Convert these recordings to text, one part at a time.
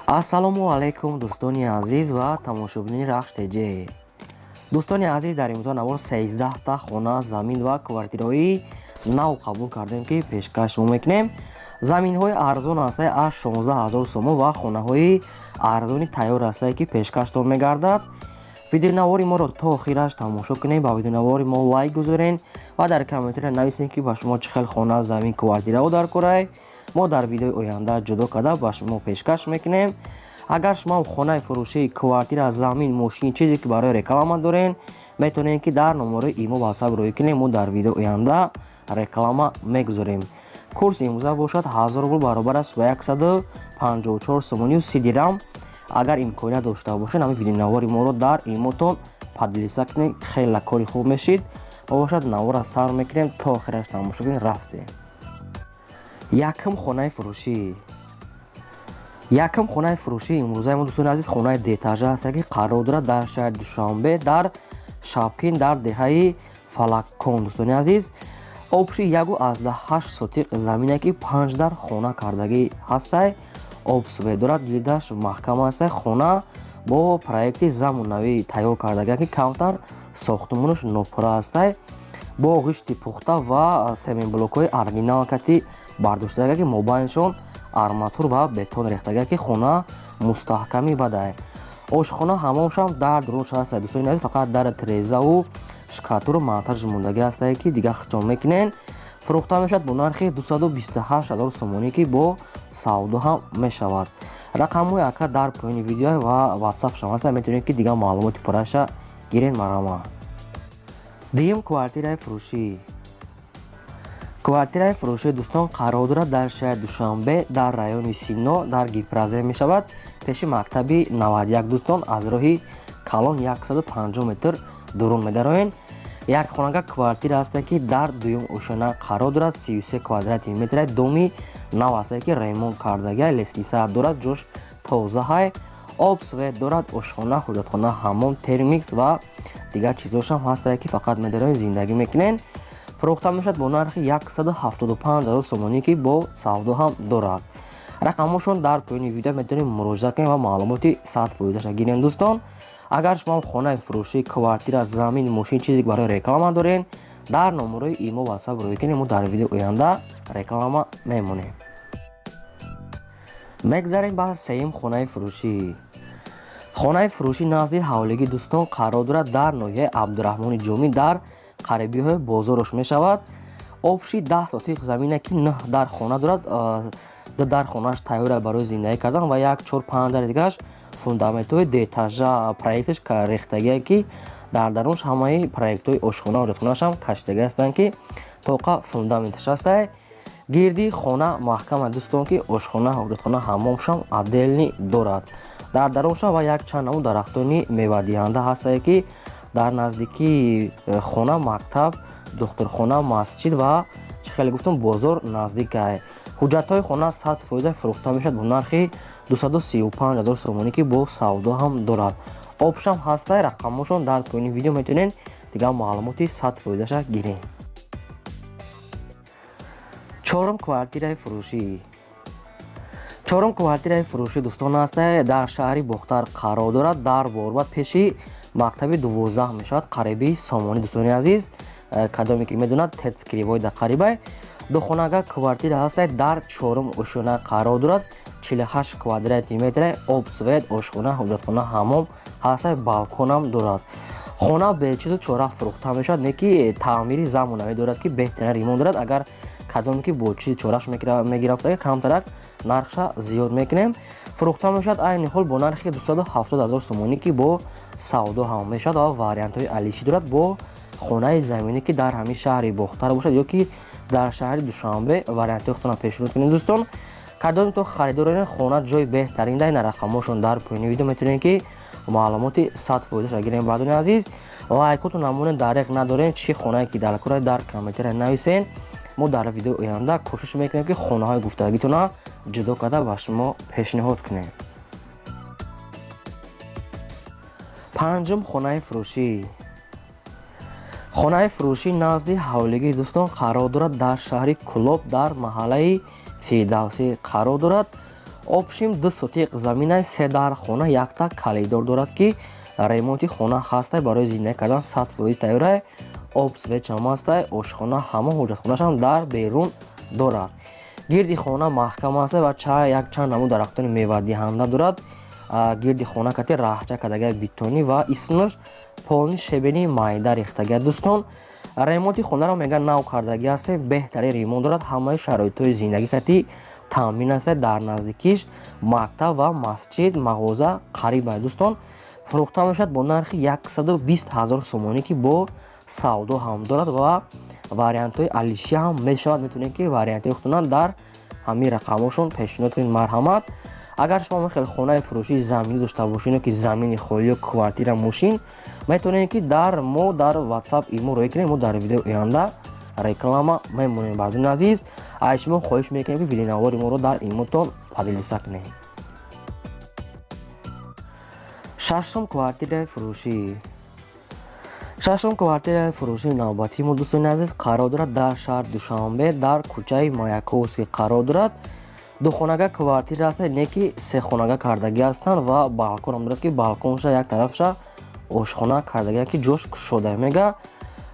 ассалому алайкум дӯстони азиз ва тамошобини RAHSH TJ. дӯстони азиз, дар имрӯза навор 13та хона, замин ва квартираҳои нав қабул кардем ки пешкаш мекунем. заминҳои арзон ҳастаи аш 16000 сомон ва хонаҳои арзони тайёр ҳастаи ки пешкаштон мегардад. видеонавори моро то охираш тамошо кунед, ба видеонавори мо лайк гузорен ва дар комментария нависен ки ба шумо чӣ хел хона, замин, квартираҳо дар корай. мо дар видеои оянда ҷудо карда ба шумо пешкаш мекунем. агар шумо хонаи фурӯшии квартира, замин, мошин чизе ки барои реклама дорен, метавонем ки дар номерои имо ватсап рӯй кунем. мо дар видеои оянда реклама мегузорем. курси имрӯза бошад 1000 рубл баробар аст 154 сомони 30 дирам. агар имконият дошта бошед, ҳамин видеонавори моро дар имотон падлиса кунед, хеле кори хуб мешид. бошад навора сар мекунем, то охираш тамошо кунед. рафтем. якм хонаи фурӯшӣ. якм хонаи фурӯшии имрӯзаи мо дӯстони азиз хонаи детажа аст ки қарор дорад дар шаҳри Душанбе, дар Шабкин, дар деҳаи Фалаккон. дӯстони азиз, обши 1.8 сотиқ замине ки 5 дар хона кардагӣ ҳастай. обсве дорад, гирдаш маҳкам ҳастай. хона бо проекти замонавӣ тайёр кардагӣ ки камтар сохтмонаш нопура ҳастай. бо ғишти пухта ва семенблокҳои оригинал кати бардоштага ки мобайншон арматур ва бетон рехтага ки хона мустаҳками бадай. ошхона ҳамомшам дар дуруш ҳастай. дӯстони азиз, фақат дар трезаву шкатуру монтаж мондагӣ ҳастай ки дига хичон мекунен. фурӯхта мешавад бо нархи 228000 сомонӣ ки бо савдо ҳам мешавад. рақамҳои ака дар поёни видео ва ватсапшам ҳастай, метавонед ки дига маълумоти пурраша гирен. марҳама. дуюм квартираи фурӯшӣ. квартираи фурӯшии дӯстон қарор дорад дар шаҳри Душанбе, дар райони Сино, дар Гипразе мешавад. пеши мактаби 91 дӯстон, аз роҳи Калон 150 метр дурун медароен. якхонага квартира ҳастай ки дар дуюм ошона қарор дорад. 33 квадрати метраи доми нав ҳастай ки ремонт кардагӣ, лестниса дорад, ҷош тозаҳай. обсве дорад, ошхона, ҳоҷатхона, ҳаммом, термикс ва дигар чизҳошам ҳастай ки фақат медароен зиндагӣ мекунен. фурӯхта мешавад бо нархи 175000 сомонӣ ки бо савдо ҳам дорад. рақамҳошон дар поёни видео метавонед муроҷиат кунед ва маълумоти 100% гирен. дӯстон, агар шумо хонаи фурӯшӣ, квартира, замин, мошин чизе ки барои реклама дорен, дар номерои имо ватсап рӯй кунед. мо дар видеои оянда реклама мемонем. мегзарем ба сеюм хонаи фурӯшӣ. хонаи фурӯшӣ назди ҳавлигӣ дӯстон қарор дорад дар ноҳияи Абдураҳмони Ҷомӣ, дар қарибиҳои бозорош мешавад. обши 10 сотиқ замине ки 9 дар хона дорад. 2 дар хонааш тайёра барои зиндагӣ кардан ва 1-4-5 дар дигааш фундаментҳои детажа проекташ рехтагие ки дар дарунаш ҳамаи проектҳои ошхона, ҳоҷатхонаашам кашидаги ҳастанд ки тоқа фундаменташ ҳастай. гирди хона маҳкама дӯстон ки ошхона, ҳоҷатхона, ҳаммомшам отделни дорад. дар дарунашам ва як чанд намуд дарахтони мевадиҳанда ҳастай ки дар наздикии хона мактаб, духтурхона, масҷид ва чӣ хеле гуфтам бозор наздикай. ҳуҷҷатҳои хона 100% фурӯхта мешавад бо нархи 235000 сомонӣ ки бо савдо ҳам дорад. обшам ҳастай. рақамҳошон дар поёни видео метавонед дига маълумоти 100%ша гирен. чорум квартираи фурӯшӣ. чорум квартираи фурӯшӣ дӯстон ҳастай дар шаҳри Бохтар қарор дорад. дар Борбад пеши мактаби 12 мешавад, қарибии сомонӣ. дӯстони азиз, кадоме ки медонад тецкривойда қарибай. духонага квартира ҳастай дар чорум ошона қарор дорад. 48 квадрати метраи, обсвет, ошхона, ҳоҷатхона, ҳаммом ҳастай, балконам дорад. хона бечизу чора фурӯхта мешавад, не ки таъмири замонавӣ дорад ки беҳтарин ремонт дорад. агар кадоме ки бо чизи чораш мегирафтага камтарак нархша зиёд мекунем. фурӯхта мешавад айни ҳол бо нархи 270000 сомонӣ ки бо савдо ҳам мешавад ва вариантҳои алишӣ дорад бо хонаи заминӣ ки дар ҳамин шаҳри Бохтар бошад ё ки дар шаҳри Душанбе. вариантҳои худтонро пешниҳод кунед. дӯстон, кадоме то харидорен хона ҷои беҳтарин дай. рақамҳошон дар поёни видео метавонед ки маълумоти 100% гирен. баъдони азиз, лайкоту намунед дариқ надорен. чӣ хонае ки дар кора дар комментария нависен. мо дар видеои оянда кӯшиш мекунем ки хонаҳои гуфтагитона ҷудо карда ба шумо пешниҳод кунем. панҷум хонаи фурӯшӣ. хонаи фурӯшӣ назди ҳавлигӣ дӯстон қарор дорад дар шаҳри Кулоб, дар маҳаллаи Фирдавсӣ қарор дорад. Обшим 2 сотиқ заминаи 3 дар хона якта калидор дорад, ки ремонти хона ҳастай барои зиндаги кардан 100% тайёрай. Об свечам ҳастай, ошхона, ҳамон ҳоҷатхонашам дар берун дорад. Гирди хона маҳкам аст ва як чанд намуд дарахтони мевадиҳанда дорад. Гирди хона кати раҳча кардагиай битонӣ ва исмаш полни шебени майда рехтагиай. Дӯстон, ремонти хонаро мегӯянд нав кардагӣ аст, беҳтарин ремонт дорад, ҳамаи шароитҳои зиндагӣ кати таъмин аст. Дар наздикиш мактаб ва масҷид, мағоза қариб аст. Дӯстон, фурӯхта мешавад бо нархи 120 000 сомонӣ, ки бо савдо ҳам дорад ва вариантҳои алишия ҳам мешавад. Метавонед ки вариантҳои худтона дар ҳамин рақамошон пешниҳод кунед. Марҳамат. Агар шумо мехоҳед хонаи фурӯшии заминӣ дошта бошед, ки замини холиё, квартира, мошин, метавонед ки дар WhatsApp имо рӯй кунед. Мо дар видеои оянда реклама мемонем. Бардони азиз, аз шумо хоҳиш мекунем ки видеонавори моро дар имотон падилиса кунед. Шашум квартираи фурӯшӣ. Шашум квартираи фурӯшии навбатии мо, дӯстони азиз, қарор дорад дар шаҳри Душанбе, дар кӯчаи Маяковский қарор дорад. Духонага квартира аст, не ки сехонага кардагӣ ҳастанд ва балконам дорад, ки балконша як тарафша ошхона кардагӣ, ки ҷош кушода мега.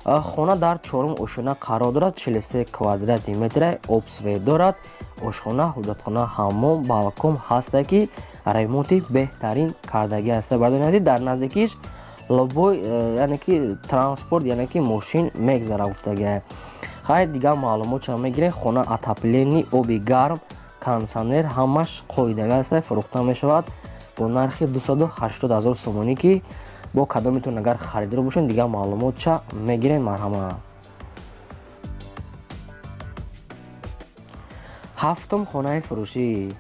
Хона дар 4 ошхона қарор дорад, 43 квадрати метр, обсвет дорад, ошхона, ҳуҷатхона, ҳаммом, балкон ҳаста, ки ремонти беҳтарин кардагӣ аст. Бардони азиз, дар наздикиш лобой, яъне ки транспорт, яъне ки мошин мегзара гуфтагӣ. Хай дигар маълумот чам мегирем. Хона отоплени, оби гарм, кондитсионер ҳамаш қоидави аст. Фурӯхта мешавад бо нархи 280 000 сомонӣ, ки бо кадометон агар харидор бошед дигар маълумот ча мегирем. Марҳамат. ҳафтум хонаи фурӯшӣ.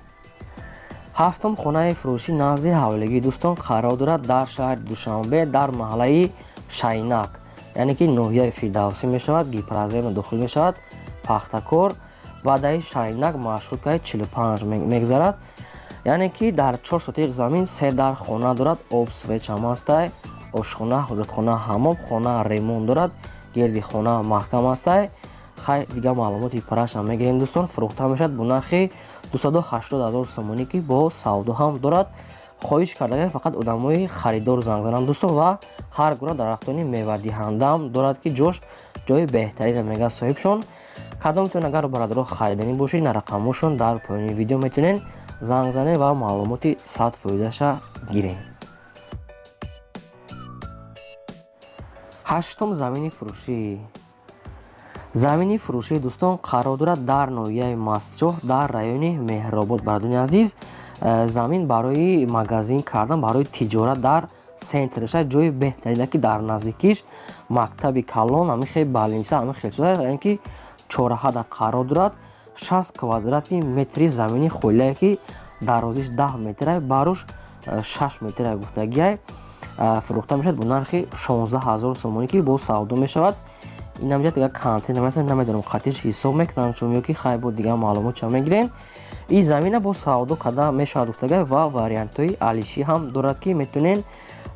ҳафтум хонаи фурӯшӣ назди ҳавлигӣ, дӯстон, қарор дорад дар шаҳри Душанбе, дар маҳаллаи Шайнак, яъне ки ноҳияи Фирдавсӣ мешавад. Гипразено дохил мешавад, пахтакор ваъдаи Шайнак маршруткаи 45 мегзарад. яъне ки дар 4 сотиқ замин 3 дар хона дорад. Об свечам ҳастай, ошхона, ҳоҷатхона, ҳаммом, хона ремонт дорад. гирди хона маҳкам ҳастай. хай дигар маълумоти парашам мегирем. дӯстон, фурӯхта мешавад бо нархи 280 000 сомонӣ, ки бо савдо ҳам дорад. хоҳиш кардагӣ фақат одамои харидор занг зананд, дӯстон, ва ҳар гуна дарахтони мевадиҳандаам дорад, ки ҷои беҳтарина мега соҳибшон. кадомтон агар бародаро хариданӣ бошед, на рақамошон дар поёни видео метавонед занг занед ва маълумоти 100%ша гиред. ҳаштум замини фурӯшӣ. замини фурӯшӣ, дӯстон, қарор дорад дар ноҳияи Мастчоҳ, дар райони Меҳробод. Бардони азиз, замин барои магазин кардан, барои тиҷорат дар сентраша ҷои беҳтарина, ки дар наздикиш мактаби калон, ҳамин хел балниса, ҳамин хел чиза, яъне ки чораҳада қарор дорад. 60 квадрати метри замини холия, ки дарозиш 10 метр, баруш 6 метр гуфтагиай. фурӯхта мешавад бо нархи 16 000 сомонӣ, ки бо савдо мешавад. ин ҳамҷа дигар контейнер аст, намедонам қатиш ҳисоб мекунанд чун ё ки хай бо дигар маълумот ча мегирем. ин замина бо савдо карда мешавад гуфтагиай ва вариантҳои алишӣ ҳам дорад, ки метавонед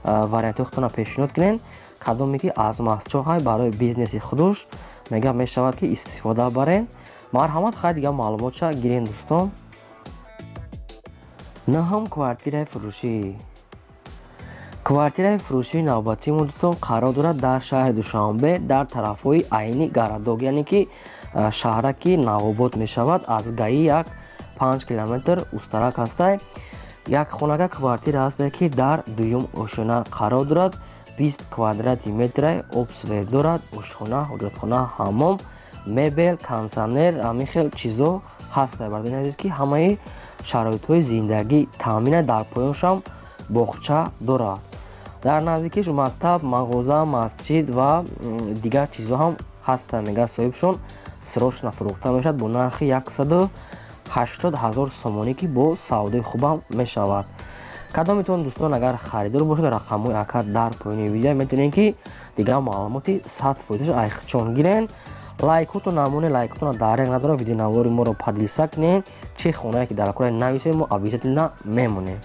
вариантҳои худтона пешниҳод кунед. кадоме ки аз мастчоҳ барои бизнеси худуш мега мешавад, ки истифода барен. марҳамат. хай дигар маълумот ча гирем. дӯстон, наҳум квартираи фурӯшӣ. квартираи фурӯшии навбатии мо, дӯстон, қарор дорад дар шаҳри Душанбе, дар тарафҳои айни гарадог, яъне ки шаҳраки Навобод мешавад. аз гаи як 5 километр устарак ҳастай. як хонага квартира ҳастай, ки дар дуюм ошона қарор дорад. 20 квадрати метр, обсвет дорад, ошхона, ҳоҷатхона, ҳаммом, мебел, кондитсионер, ҳамин хел чизо ҳастай. бардони азиз, ки ҳамаи шароитҳои зиндагӣ таъмина, дар поёншам боғча дорад. дар наздикиш мактаб, мағоза, масҷид ва дигар чизо ҳам ҳаста, мега соҳибшон. срочно фурӯхта мешавад бо нархи 180 000 сомонӣ, ки бо савдои хубам мешавад. кадометон, дӯстон, агар харидор бошед, рақамҳои акад дар поёни видео метавонед ки дигар маълумоти 100%ша айхчон гирен. лайкоту намоне лайкотуна дареқ надорад. видеонавори моро падилиса кунед. чӣ хонае ки дар кора нависед, мо обязательно мемонем.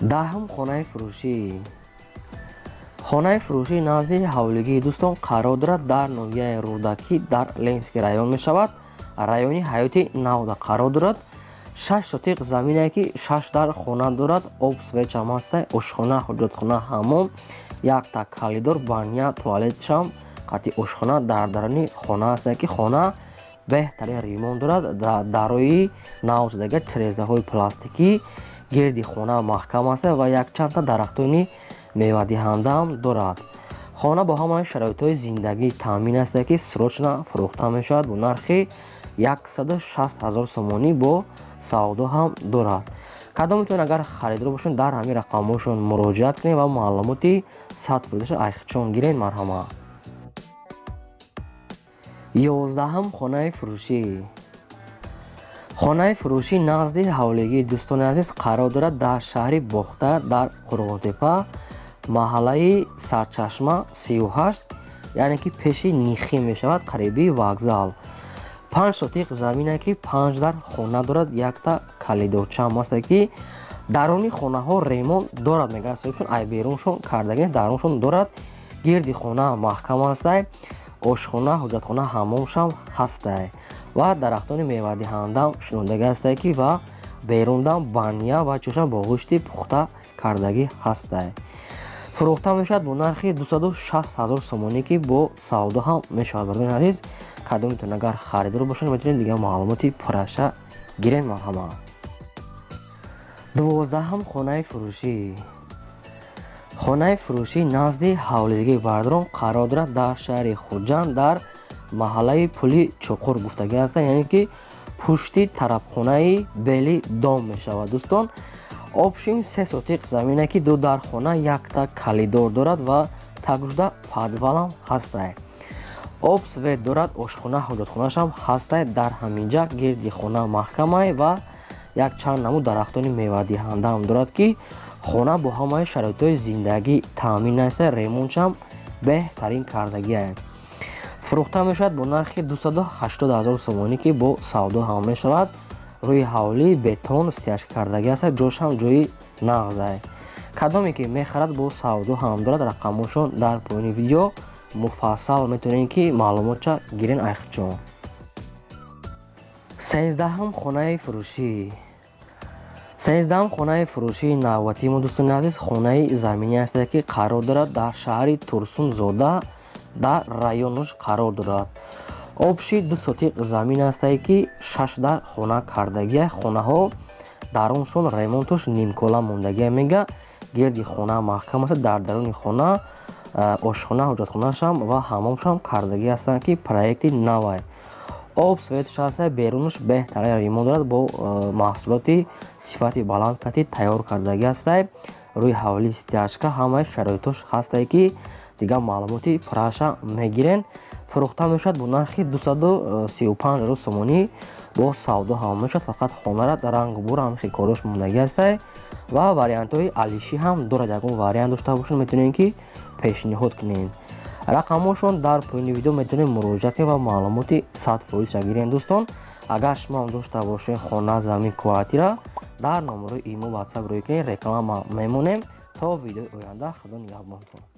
даҳум хонаи фурӯшӣ. хонаи фурӯшии назди ҳавлигӣ, дӯстон, қарор дорад дар ноҳияи Рӯдакӣ, дар Ленский район мешавад. райони ҳаёти навда қарор дорад. 6 сотиқ замине ки 6 дар хона дорад. Об свеч ҳам ҳастай, ошхона, ҳоҷатхона, ҳаммом, якта калидор, баня, туалет шам, қати ошхона дар даруни хона ҳастай ки хона беҳтарин ремонт дорад. Дарои навзадаги тирезаҳои пластикӣ, гирди хона маҳкам ҳастай ва якчандта дарахтони мевадиҳандаам дорад. хона бо ҳамаи шароитҳои зиндагӣ таъмин ҳастай ки срочна фурӯхта мешавад бо нархи 160 000 сомонӣ бо савдо ҳам дорад. кадом метавонед агар харидор бошед дар ҳамин рақамҳошон муроҷиат кунед ва маълумоти сатҳ фурӯши айхчон гиред. марҳамат. 11 хонаи фурӯшӣ. хонаи фурӯшӣ назди ҳавлигии дӯстони азиз қарор дорад дар шаҳри бохта дар қурғонтепа, маҳаллаи сарчашма 38, яъне ки пеши нихӣ мешавад, қариби вокзал. 5 сотиқ замине ки 5 дар хона дорад. якта калидорчаам ҳастай ки даруни хонаҳо ремонт дорад, мегӯяд соҳибшон ай беруншон кардагӣ даруншон дорад. гирди хона маҳкам ҳастай, ошхона, ҳоҷатхона, ҳаммомшам ҳастай ва дарахтони мевадиҳандам шинодагӣ ҳастай ки ва берундам баня ва чӯшам бо гӯшти пухта кардагӣ ҳастай. фурӯхта мешавад бо нархи 260 000 сомонӣ ки бо савдо ҳам мешавад. бардони азиз, кадом метавонед агар харидор бошед метавонед дигар маълумоти пурраша гиред. марҳамат. 12 хонаи фурӯшӣ. хонаи фурӯшӣ назди ҳавлидагии вардрон қарор дорад дар шаҳри хуҷанд дар маҳаллаи пули чуқур гуфтагӣ ҳастанд, яъне ки пушти тарабхонаи бели дом мешавад. дӯстон, обшин 3 сотиқ замине ки 2 дар хона, якта калидор дорад ва такшуда подвалам ҳастай. об свет дорад, ошхона, ҳоҷатхонашам ҳастай. дар ҳаминҷа гирди хона маҳкамай ва якчанд намуд дарахтони мевадиҳандаам дорад ки хона бо ҳамаи шароитҳои зиндагӣ таъмин ҳастай, ремонтшам беҳтарин кардагиай. фурӯхта мешавад бо нархи 280 000 сомонӣ ки бо савдо ҳам мешавад. рӯи ҳавлӣ бетон стяж кардагӣ ҳастай, ҷошам ҷои нағзай. кадоме ки мехарад бо савдо ҳам дорад. рақамошон дар поёни видео муфассал метавонед ки маълумотша гирен айхчон. 13 хонаи фурӯшӣ. 13 хонаи фурӯшии навбатии мо дӯстони азиз хонаи заминӣ ҳастай ки қарор дорад дар шаҳри турсунзода дар районаш қарор дорад. обши 2 сотиқ замин ҳастай ки 6 дар хона кардагиай. хонаҳо даруншон ремонтуш нимкола мондагиай мега. гирди хона маҳкам аст. дар даруни хона ошхона, ҳоҷатхонашам ва ҳаммомшам кардагӣ ҳастанд ки проекти навай. об светш ҳастай, берунаш беҳтарин ремонт дорад бо маҳсулоти сифати баландкати тайёр кардагӣ ҳастай. рӯи ҳавлӣ стяжка ҳамаи шароитош ҳастай ки дигар маълумоти пурраша мегирен. фурӯхта мешавад бо нархи 235 000 сомонӣ бо савдо ҳам мешавад. фақат хонара рангу бур ҳамихи корош мондагӣ ҳастай ва вариантҳои алишӣ ҳам дорад. ягон вариант дошта бошед метавонед ки пешниҳод кунед. рақамошон дар поёни видео метавонед муроҷиат кунед ва маълумоти 100% гиред. дӯстон, агар шумо ҳам дошта бошед хона, замин, квартира, дар номерои имо ватсап рӯй кунед. реклама мемонем то видеои оянда. худо нигаҳбонтон.